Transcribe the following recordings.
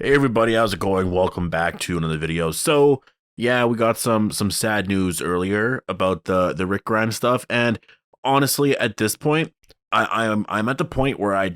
Hey everybody, how's it going? Welcome back to another video. So yeah, we got some sad news earlier about the Rick Grimes stuff, and honestly, at this point, I'm at the point where I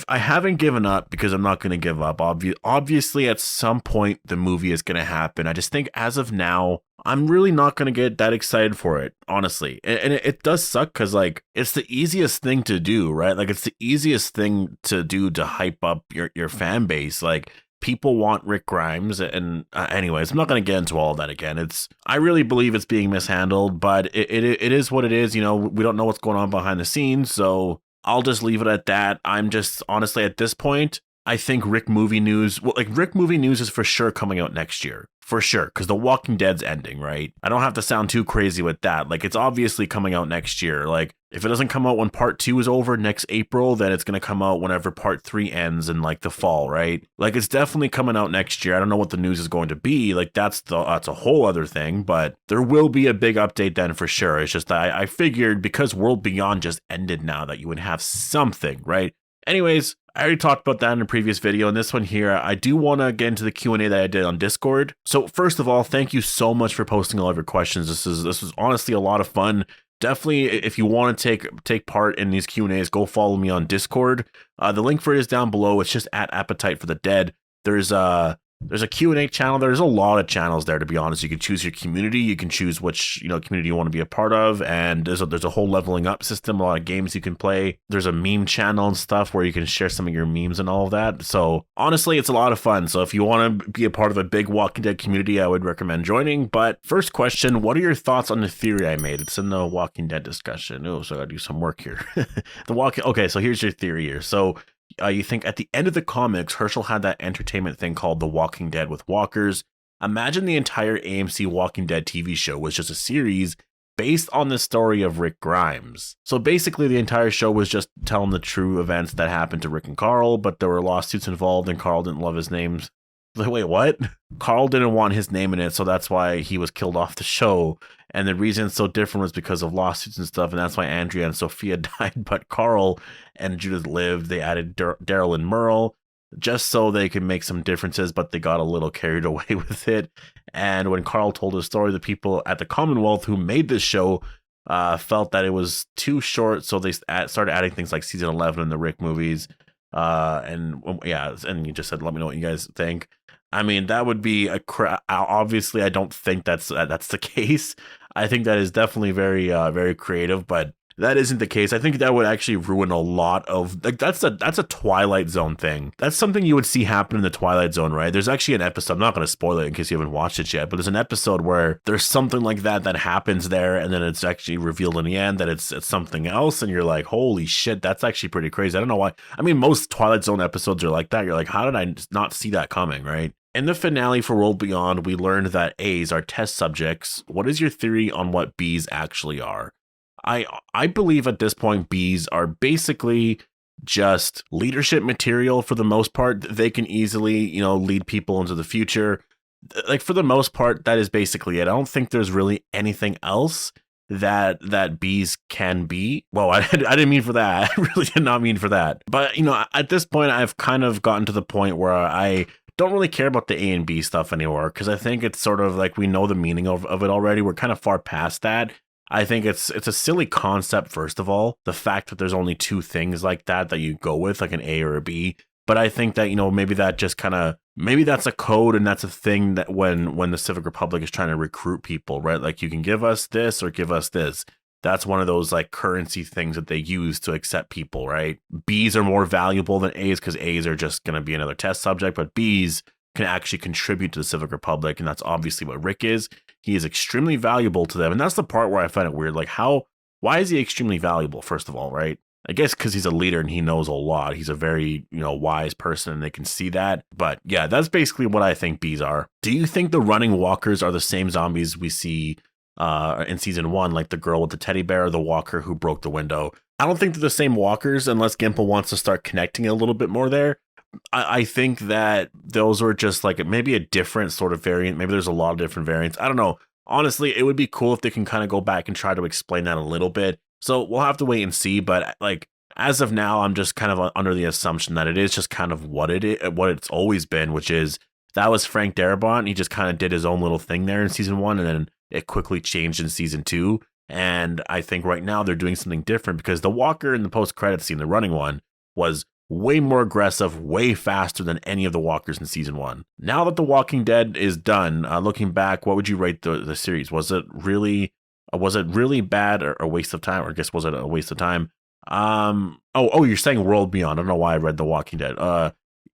haven't given up because I'm not going to give up. Obviously, at some point the movie is going to happen. I just think as of now, I'm really not going to get that excited for it, honestly. And it does suck because like it's the easiest thing to do, right? Like it's the easiest thing to do to hype up your fan base. Like people want Rick Grimes, and anyways, I'm not going to get into all that again. I really believe it's being mishandled, but it is what it is. You know, we don't know what's going on behind the scenes, so I'll just leave it at that. I'm just honestly at this point, I think Rick movie news is for sure coming out next year. For sure, because The Walking Dead's ending, right? I don't have to sound too crazy with that. Like, it's obviously coming out next year. Like, if it doesn't come out when part 2 is over next April, then it's going to come out whenever part 3 ends in, like, the fall, right? Like, it's definitely coming out next year. I don't know what the news is going to be. Like, that's a whole other thing, but there will be a big update then for sure. It's just that I figured because World Beyond just ended now that you would have something, right? Anyways, I already talked about that in a previous video. In this one here, I do want to get into the Q&A that I did on Discord. So first of all, thank you so much for posting all of your questions. This was honestly a lot of fun. Definitely, if you want to take part in these Q&As, go follow me on Discord. The link for it is down below. It's just at Appetite for the Dead. There's a Q&A channel. There's a lot of channels there, to be honest. You can choose your community. You can choose which community you want to be a part of, and there's a whole leveling up system. A lot of games you can play. There's a meme channel and stuff where you can share some of your memes and all of that. So honestly, it's a lot of fun. So if you want to be a part of a big Walking Dead community, I would recommend joining. But first question: what are your thoughts on the theory I made? It's in the Walking Dead discussion. Oh, so I gotta do some work here. Okay, so here's your theory here. So you think at the end of the comics, Herschel had that entertainment thing called The Walking Dead with walkers. Imagine the entire AMC Walking Dead TV show was just a series based on the story of Rick Grimes. So basically the entire show was just telling the true events that happened to Rick and Carl, but there were lawsuits involved and Carl didn't love his names. Like, wait, what? Carl didn't want his name in it, so that's why he was killed off the show. And the reason it's so different was because of lawsuits and stuff, and that's why Andrea and Sophia died, but Carl and Judith lived. They added Daryl and Merle just so they could make some differences, but they got a little carried away with it. And when Carl told his story, the people at the Commonwealth who made this show felt that it was too short, so they started adding things like season 11 in the Rick movies. And you just said, let me know what you guys think. I mean, that would be obviously, I don't think that's the case. I think that is definitely very creative, but that isn't the case. I think that would actually ruin a lot of, like, that's a Twilight Zone thing. That's something you would see happen in the Twilight Zone, right? There's actually an episode, I'm not going to spoil it in case you haven't watched it yet, but there's an episode where there's something like that happens there, and then it's actually revealed in the end that it's something else, and you're like, holy shit, that's actually pretty crazy. I don't know why. I mean, most Twilight Zone episodes are like that. You're like, how did I not see that coming, right? In the finale for World Beyond, we learned that A's are test subjects. What is your theory on what B's actually are? I believe at this point B's are basically just leadership material for the most part. They can easily, lead people into the future. Like, for the most part, that is basically it. I don't think there's really anything else that B's can be. Whoa, I didn't mean for that. I really did not mean for that. But, at this point, I've kind of gotten to the point where I don't really care about the A and B stuff anymore, because I think it's sort of like we know the meaning of it already. We're kind of far past that. I think it's a silly concept, first of all, the fact that there's only two things like that you go with, like an A or a B. But I think that, maybe that just maybe that's a code, and that's a thing that when the Civic Republic is trying to recruit people, right? Like, you can give us this or give us this. That's one of those like currency things that they use to accept people, right? B's are more valuable than A's because A's are just going to be another test subject, but B's can actually contribute to the Civic Republic, and that's obviously what Rick is. He is extremely valuable to them, and that's the part where I find it weird. Like, why is he extremely valuable, first of all, right? I guess because he's a leader and he knows a lot. He's a very, wise person, and they can see that. But yeah, that's basically what I think B's are. Do you think the running walkers are the same zombies we see in season 1, like the girl with the teddy bear or the walker who broke the window? I don't think they're the same walkers unless Gimple wants to start connecting a little bit more there. I think that those are just like maybe a different sort of variant. Maybe there's a lot of different variants. I don't know. Honestly, it would be cool if they can kind of go back and try to explain that a little bit. So we'll have to wait and see. But like, As of now, I'm just kind of under the assumption that it is just kind of what it's always been, which is that was Frank Darabont. He just kind of did his own little thing there in season 1, and then it quickly changed in season 2. And I think right now they're doing something different because the Walker in the post-credits scene, the running one, was way more aggressive, way faster than any of the Walkers in season 1. Now that The Walking Dead is done, looking back, what would you rate the series? Was it really bad or a waste of time? Or I guess, was it a waste of time? You're saying World Beyond. I don't know why I read The Walking Dead.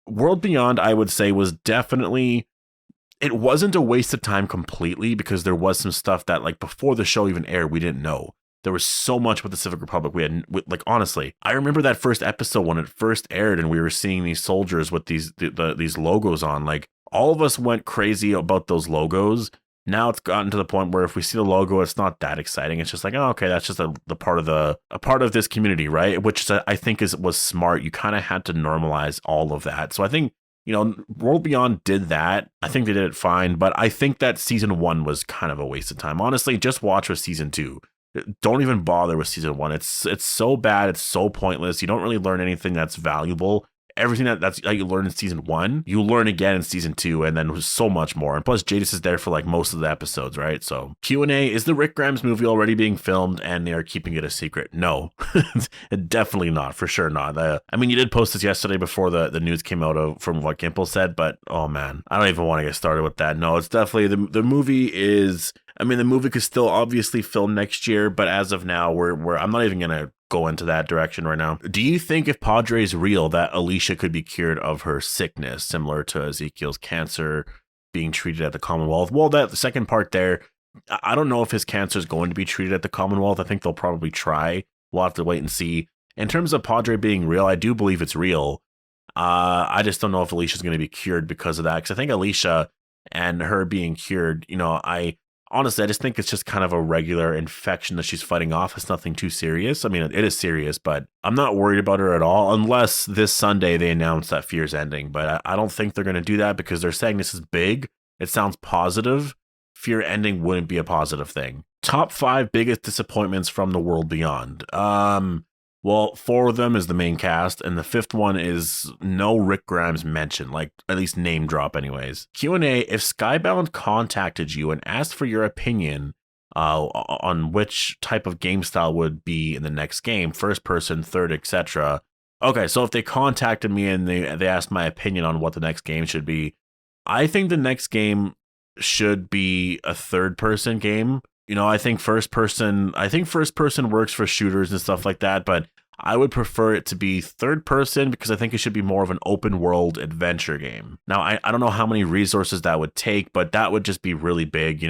World Beyond, I would say, was definitely, it wasn't a waste of time completely because there was some stuff that, like, before the show even aired, we didn't know. There was so much with the Pacific Republic. Like, honestly, I remember that first episode when it first aired and we were seeing these soldiers with these logos on. Like, all of us went crazy about those logos. Now it's gotten to the point where if we see the logo, it's not that exciting. It's just like, oh, okay, that's just a part of this community, right? Which I think was smart. You kind of had to normalize all of that. So I think, World Beyond did that. I think they did it fine, but I think that season 1 was kind of a waste of time. Honestly, just watch with season 2. Don't even bother with season 1. It's so bad. It's so pointless. You don't really learn anything that's valuable. Everything that you learn in season 1, you learn again in season 2, and then so much more. And plus, Jadis is there for like most of the episodes, right? So Q&A, is the Rick Grimes movie already being filmed and they are keeping it a secret? No, definitely not. For sure not. You did post this yesterday before the news came out from what Gimple said, but oh man, I don't even want to get started with that. No, it's definitely the movie is. The movie could still obviously film next year, but as of now, I'm not even gonna go into that direction right now. Do you think if Padre's real, that Alicia could be cured of her sickness, similar to Ezekiel's cancer being treated at the Commonwealth? Well, the second part there, I don't know if his cancer is going to be treated at the Commonwealth. I think they'll probably try. We'll have to wait and see. In terms of Padre being real, I do believe it's real. I just don't know if Alicia's going to be cured because of that. Because I think Alicia and her being cured, honestly, I just think it's just kind of a regular infection that she's fighting off. It's nothing too serious. It is serious, but I'm not worried about her at all unless this Sunday they announce that Fear's ending. But I don't think they're going to do that because they're saying this is big. It sounds positive. Fear ending wouldn't be a positive thing. Top 5 biggest disappointments from The World Beyond. Well, 4 of them is the main cast, and the 5th one is no Rick Grimes mentioned, like at least name drop anyways. Q&A, if Skybound contacted you and asked for your opinion on which type of game style would be in the next game, first person, third, etc. Okay, so if they contacted me and they asked my opinion on what the next game should be, I think the next game should be a third person game. I think first person works for shooters and stuff like that, but I would prefer it to be third person because I think it should be more of an open world adventure game. Now, I don't know how many resources that would take, but that would just be really big.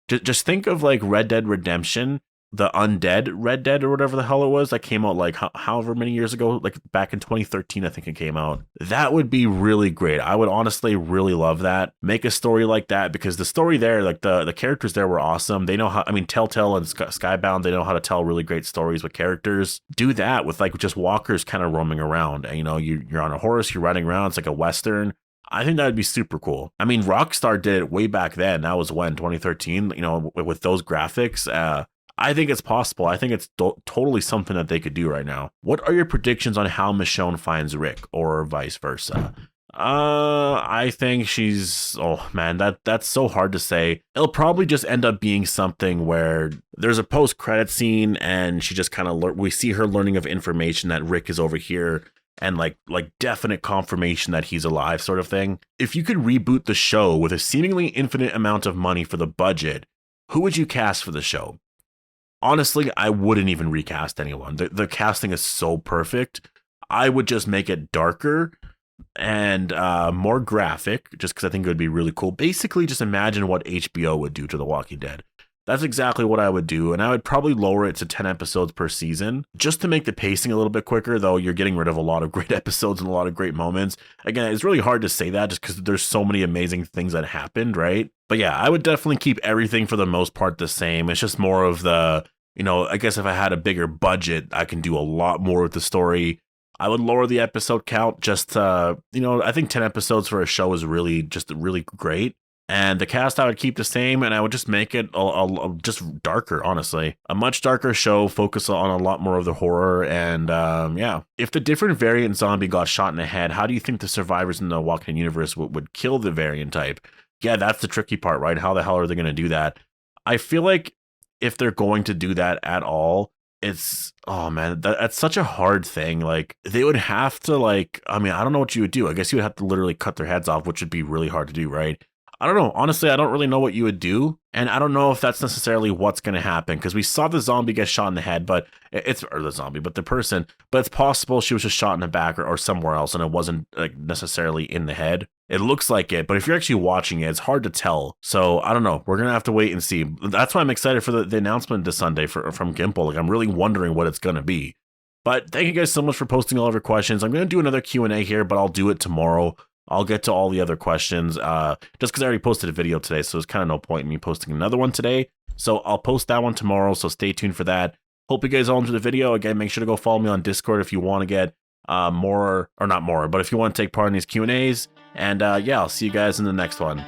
Just think of like Red Dead Redemption, the Undead Red Dead or whatever the hell it was that came out like however many years ago, like back in 2013, I think it came out. That would be really great. I would honestly really love that. Make a story like that because the story there, like the characters there were awesome. They know how, Telltale and Skybound, they know how to tell really great stories with characters. Do that with like just walkers kind of roaming around. And, you're on a horse, you're riding around. It's like a Western. I think that would be super cool. Rockstar did it way back then. That was when, 2013, with those graphics. I think it's possible. I think it's totally something that they could do right now. What are your predictions on how Michonne finds Rick or vice versa? I think that's so hard to say. It'll probably just end up being something where there's a post-credit scene and she just kind of we see her learning of information that Rick is over here and like definite confirmation that he's alive sort of thing. If you could reboot the show with a seemingly infinite amount of money for the budget, who would you cast for the show? Honestly, I wouldn't even recast anyone. The casting is so perfect. I would just make it darker and more graphic, just because I think it would be really cool. Basically, just imagine what HBO would do to The Walking Dead. That's exactly what I would do, and I would probably lower it to 10 episodes per season, just to make the pacing a little bit quicker, though you're getting rid of a lot of great episodes and a lot of great moments. Again, it's really hard to say that just because there's so many amazing things that happened, right? But yeah, I would definitely keep everything for the most part the same. It's just more of the, I guess if I had a bigger budget, I can do a lot more with the story. I would lower the episode count just to, I think 10 episodes for a show is really great. And the cast I would keep the same, and I would just make it just darker, honestly. A much darker show, focus on a lot more of the horror, and yeah. If the different variant zombie got shot in the head, how do you think the survivors in the Walking Dead universe would kill the variant type? Yeah, that's the tricky part, right? How the hell are they going to do that? I feel like if they're going to do that at all, it's, oh man, that's such a hard thing. Like, they would have to, like, I mean, I don't know what you would do. I guess you would have to literally cut their heads off, which would be really hard to do, right? I don't know. Honestly, I don't really know what you would do. And I don't know if that's necessarily what's going to happen, because we saw the zombie get shot in the head, but the person, but it's possible she was just shot in the back or somewhere else, and it wasn't like necessarily in the head. It looks like it, but if you're actually watching it, it's hard to tell. So I don't know. We're going to have to wait and see. That's why I'm excited for the announcement this Sunday from Gimple. Like, I'm really wondering what it's going to be. But thank you guys so much for posting all of your questions. I'm going to do another Q&A here, but I'll do it tomorrow. I'll get to all the other questions just because I already posted a video today, so there's kind of no point in me posting another one today. So I'll post that one tomorrow, so stay tuned for that. Hope you guys all enjoyed the video. Again, make sure to go follow me on Discord if you want to get more, or not more, but if you want to take part in these Q&As. And yeah, I'll see you guys in the next one.